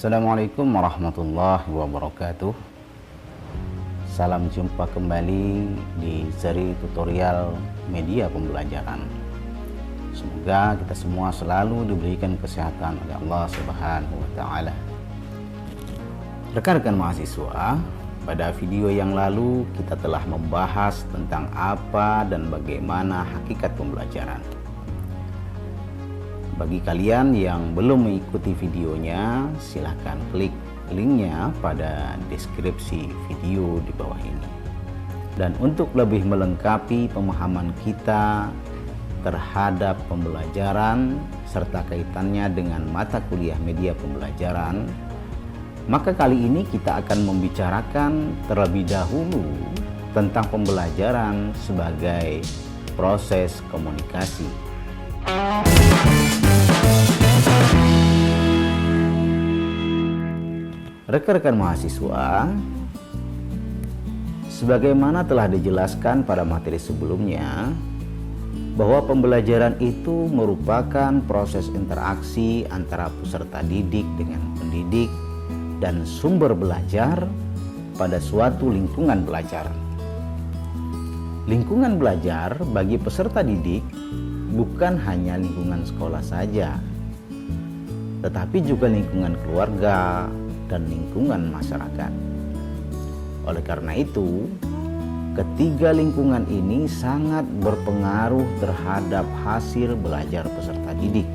Assalamualaikum warahmatullahi wabarakatuh. Salam jumpa kembali di seri tutorial media pembelajaran. Semoga kita semua selalu diberikan kesehatan oleh Allah Subhanahu wa taala. Rekan-rekan mahasiswa, pada video yang lalu kita telah membahas tentang apa dan bagaimana hakikat pembelajaran. Bagi kalian yang belum mengikuti videonya, silahkan klik linknya pada deskripsi video di bawah ini. Dan untuk lebih melengkapi pemahaman kita terhadap pembelajaran serta kaitannya dengan mata kuliah media pembelajaran, maka kali ini kita akan membicarakan terlebih dahulu tentang pembelajaran sebagai proses komunikasi. Rekan-rekan mahasiswa, sebagaimana telah dijelaskan pada materi sebelumnya, bahwa pembelajaran itu merupakan proses interaksi antara peserta didik dengan pendidik dan sumber belajar pada suatu lingkungan belajar. Lingkungan belajar bagi peserta didik bukan hanya lingkungan sekolah saja, tetapi juga lingkungan keluarga dan lingkungan masyarakat. Oleh karena itu, ketiga lingkungan ini sangat berpengaruh terhadap hasil belajar peserta didik.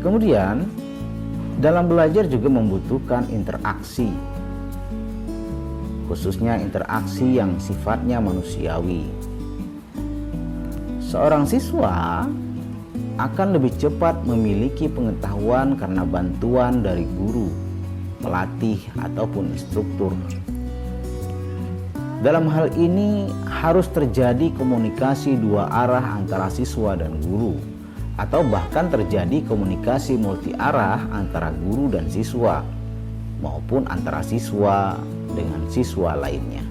Kemudian, dalam belajar juga membutuhkan interaksi, khususnya interaksi yang sifatnya manusiawi. Seorang siswa akan lebih cepat memiliki pengetahuan karena bantuan dari guru, pelatih, ataupun instruktur. Dalam hal ini harus terjadi komunikasi dua arah antara siswa dan guru, atau bahkan terjadi komunikasi multi arah antara guru dan siswa, maupun antara siswa dengan siswa lainnya.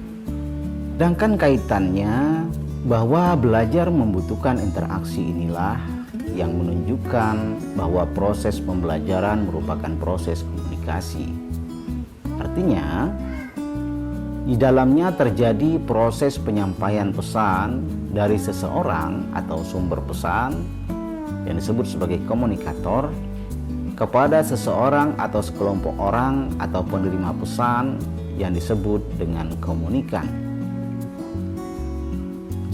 Sedangkan kaitannya bahwa belajar membutuhkan interaksi inilah yang menunjukkan bahwa proses pembelajaran merupakan proses komunikasi. Artinya, di dalamnya terjadi proses penyampaian pesan dari seseorang atau sumber pesan yang disebut sebagai komunikator kepada seseorang atau sekelompok orang atau penerima pesan yang disebut dengan komunikan.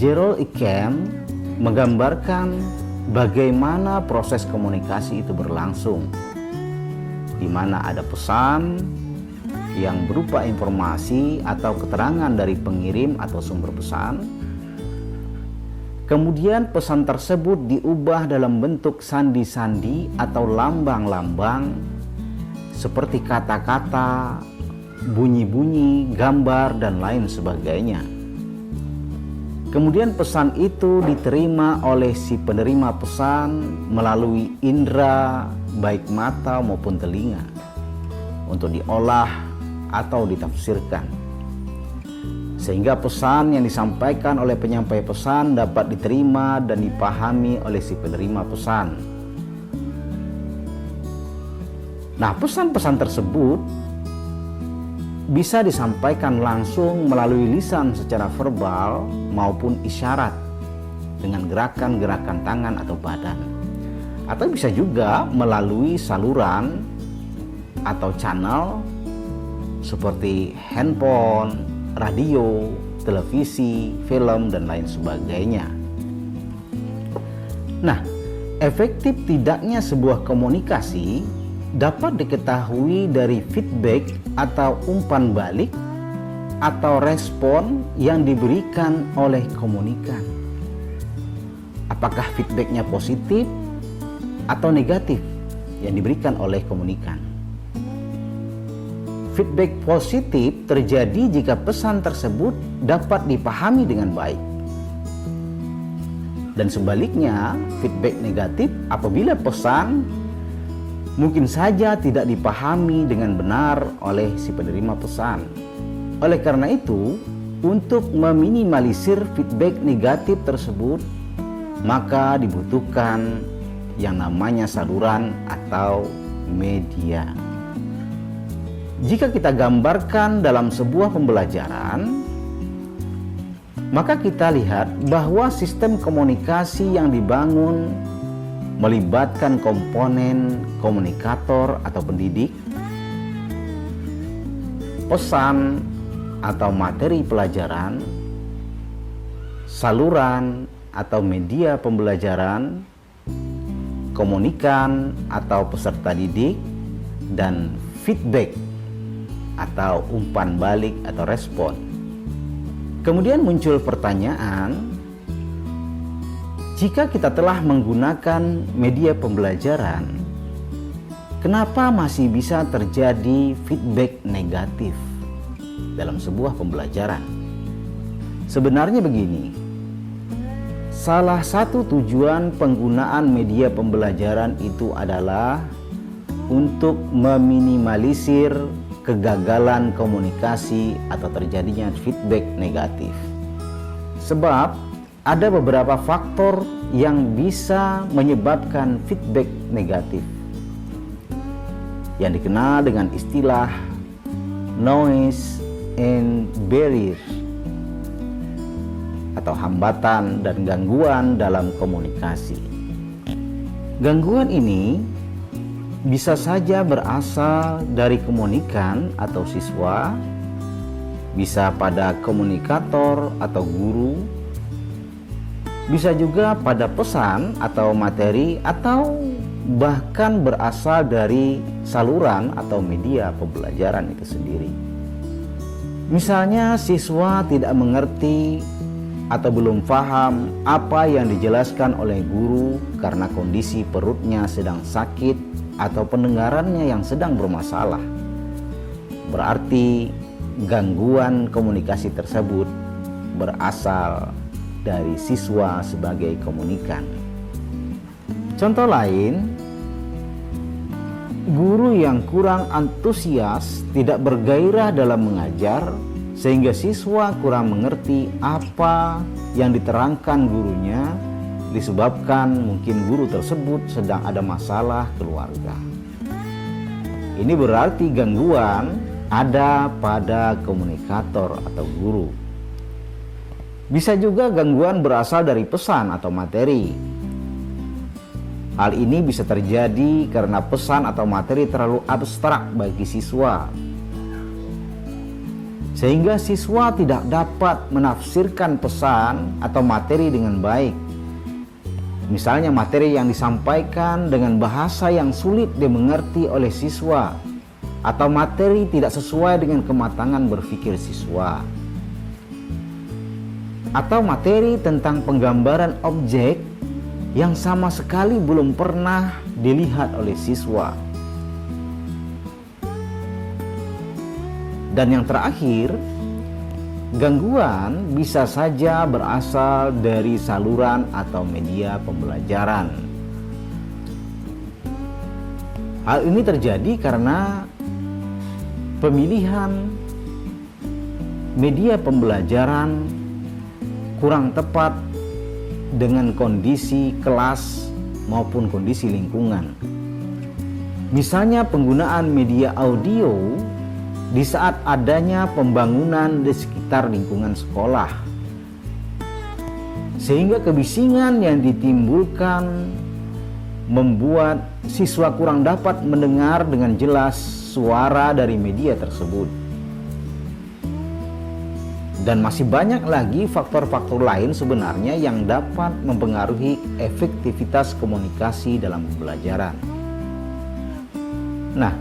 Gerald Icahn menggambarkan bagaimana proses komunikasi itu berlangsung, di mana ada pesan yang berupa informasi atau keterangan dari pengirim atau sumber pesan. Kemudian pesan tersebut diubah dalam bentuk sandi-sandi atau lambang-lambang seperti kata-kata, bunyi-bunyi, gambar, dan lain sebagainya. Kemudian pesan itu diterima oleh si penerima pesan melalui indera baik mata maupun telinga untuk diolah atau ditafsirkan, sehingga pesan yang disampaikan oleh penyampai pesan dapat diterima dan dipahami oleh si penerima pesan. Nah, pesan-pesan tersebut bisa disampaikan langsung melalui lisan secara verbal maupun isyarat dengan gerakan-gerakan tangan atau badan, atau bisa juga melalui saluran atau channel seperti handphone, radio, televisi, film, dan lain sebagainya. Nah, efektif tidaknya sebuah komunikasi dapat diketahui dari feedback atau umpan balik atau respon yang diberikan oleh komunikan. Apakah feedbacknya positif atau negatif yang diberikan oleh komunikan? Feedback positif terjadi jika pesan tersebut dapat dipahami dengan baik. Dan sebaliknya, feedback negatif apabila pesan mungkin saja tidak dipahami dengan benar oleh si penerima pesan. Oleh karena itu, untuk meminimalisir feedback negatif tersebut, maka dibutuhkan yang namanya saluran atau media. Jika kita gambarkan dalam sebuah pembelajaran, maka kita lihat bahwa sistem komunikasi yang dibangun melibatkan komponen komunikator atau pendidik, pesan atau materi pelajaran, saluran atau media pembelajaran, komunikan atau peserta didik, dan feedback atau umpan balik atau respon. Kemudian muncul pertanyaan, jika kita telah menggunakan media pembelajaran, kenapa masih bisa terjadi feedback negatif dalam sebuah pembelajaran? Sebenarnya begini, salah satu tujuan penggunaan media pembelajaran itu adalah untuk meminimalisir kegagalan komunikasi atau terjadinya feedback negatif. Sebab ada beberapa faktor yang bisa menyebabkan feedback negatif yang dikenal dengan istilah noise and barrier atau hambatan dan gangguan dalam komunikasi. Gangguan ini bisa saja berasal dari komunikan atau siswa, bisa pada komunikator atau guru, bisa juga pada pesan atau materi, atau bahkan berasal dari saluran atau media pembelajaran itu sendiri. Misalnya siswa tidak mengerti atau belum paham apa yang dijelaskan oleh guru karena kondisi perutnya sedang sakit atau pendengarannya yang sedang bermasalah. Berarti gangguan komunikasi tersebut berasal dari siswa sebagai komunikan. Contoh lain, guru yang kurang antusias, tidak bergairah dalam mengajar, sehingga siswa kurang mengerti apa yang diterangkan gurunya, disebabkan mungkin guru tersebut sedang ada masalah keluarga. Ini berarti gangguan ada pada komunikator atau guru. Bisa juga gangguan berasal dari pesan atau materi. Hal ini bisa terjadi karena pesan atau materi terlalu abstrak bagi siswa, sehingga siswa tidak dapat menafsirkan pesan atau materi dengan baik. Misalnya materi yang disampaikan dengan bahasa yang sulit dimengerti oleh siswa, atau materi tidak sesuai dengan kematangan berpikir siswa, atau materi tentang penggambaran objek yang sama sekali belum pernah dilihat oleh siswa. Dan yang terakhir, gangguan bisa saja berasal dari saluran atau media pembelajaran. Hal ini terjadi karena pemilihan media pembelajaran kurang tepat dengan kondisi kelas maupun kondisi lingkungan. Misalnya penggunaan media audio di saat adanya pembangunan di sekitar lingkungan sekolah, sehingga kebisingan yang ditimbulkan membuat siswa kurang dapat mendengar dengan jelas suara dari media tersebut. Dan masih banyak lagi faktor-faktor lain sebenarnya yang dapat mempengaruhi efektivitas komunikasi dalam pembelajaran. Nah,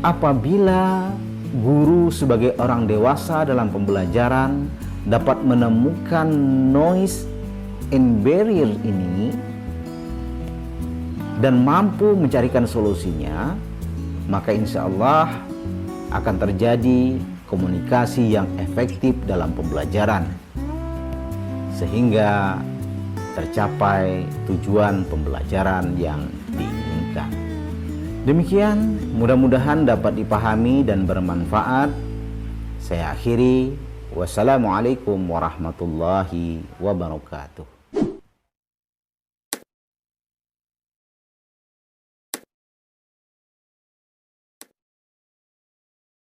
apabila guru sebagai orang dewasa dalam pembelajaran dapat menemukan noise and barrier ini dan mampu mencarikan solusinya, maka insya Allah akan terjadi komunikasi yang efektif dalam pembelajaran, sehingga tercapai tujuan pembelajaran yang diinginkan. Demikian, mudah-mudahan dapat dipahami dan bermanfaat. Saya akhiri. Wassalamualaikum warahmatullahi wabarakatuh.